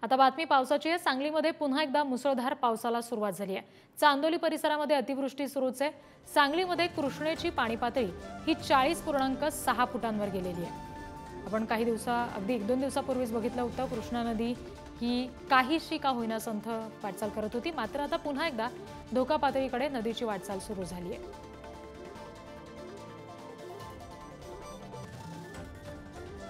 आता बातमी पावसाची आहे। सांगलीमध्ये पुन्हा एकदा मुसळधार पावसाला सुरुवात झाली आहे। चांदोली परिसरामध्ये अतिवृष्टी सुरूच आहे। सांगलीमध्ये कृष्णेची पाणी पातळी ही 40.6 फुटांवर गेलेली आहे। आपण अगदी 1-2 दिवसापूर्वीच बघितलं होतं कृष्णा नदी ही काहीशी का होईना संथ वाटचाल करत होती, मात्र आता पुन्हा एकदा धोका पातळीकडे नदीची वाटचाल सुरू झाली आहे।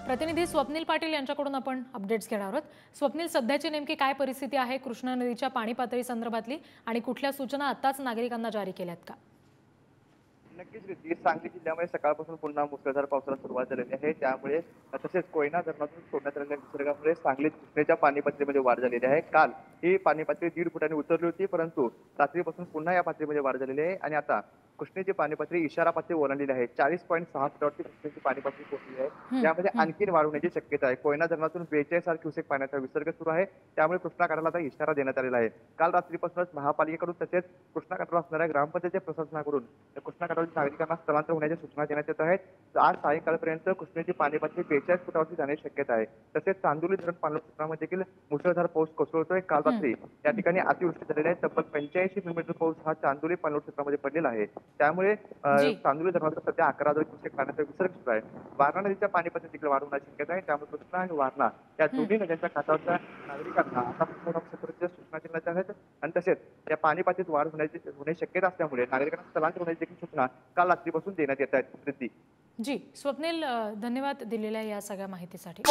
प्रतिनिधी स्वप्नील पाटील यांच्याकडून आपण अपडेट्स घेणार आहोत। स्वप्नील, सध्याची नेमकी काय परिस्थिती आहे कृष्णा नदीच्या पाणी पातळी संदर्भातली आणि कुठल्या सूचना आताच नागरिकांना जारी केल्यात का? नक्कीच रिद्धी, सांगली जिल्ह्यामध्ये सकाळपासून पुन्हा मुसळधार पावसाला सुरुवात झालेली आहे। त्यामुळे तसेच कोयना धरणातून सोडण्यात आलेल्या विसर्गामुळे सांगलीत कृष्णेच्या पाणी पातळीमध्ये वाढ झालेली आहे। काल ही पाणी पातळी 1.5 फुटांनी उतरली होती, परंतु रात्रीपासून पुन्हा या पातळीमध्ये वाढ झालेली आहे आणि आता कृष्णेची पाणी पातळी इशारा पातळी ओलांडलेली आहे। 40.6 फुटावरती कृष्णेची पाणी पातळी पोहोचली आहे। यामध्ये आणखी वाढ होण्याची शक्यता आहे। कोयना धरणातून 42 क्युसेक पाण्याचा विसर्ग सुरू आहे, त्यामुळे कृष्णा काठाला आता इशारा देण्यात आलेला आहे। काल रात्रीपासूनच महापालिकेकडून तसेच कृष्णा काठाला असणाऱ्या ग्रामपंचायतीच्या प्रशासनाकडून कृष्णा काठावरील नागरिकांना स्थलांतर होण्याच्या सूचना देण्यात येत आहेत। आज सायंकाळपर्यंत कृष्णेची पाणी पातळी 42 फुटावरती जाण्याची शक्यता आहे। तसेच चांदोली धरण पाणलोट क्षेत्रामध्ये देखील मुसळधार पाऊस कोसळतोय। काल रात्री या ठिकाणी अतिवृष्टी झालेली आहे। तब्बल 85 मिलीमीटर पाऊस हा चांदोली पाणलोट क्षेत्रामध्ये पडलेला आहे। त्यामुळे चांदोली धरणाचा सध्या 11,000 क्युसेक पाण्याचा विसर्ग सुरू आहे। वारणा नदीच्या पाणी पातळी देखील वाढ होण्याची शक्यता आहे। त्यामुळे कृष्णा आणि वारणा या दोन्ही नद्यांच्या काठावरच्या नागरिकांना आता सूचना देण्यात आहेत आणि तसेच या पाणी पातळीत वाढ होण्याची शक्यता असल्यामुळे नागरिकांना स्थलांतर होण्याची देखील सूचना काल रात्रीपासून देण्यात येत आहेत। जी स्वप्नील, धन्यवाद दिलेल्या या सगळ्या माहितीसाठी।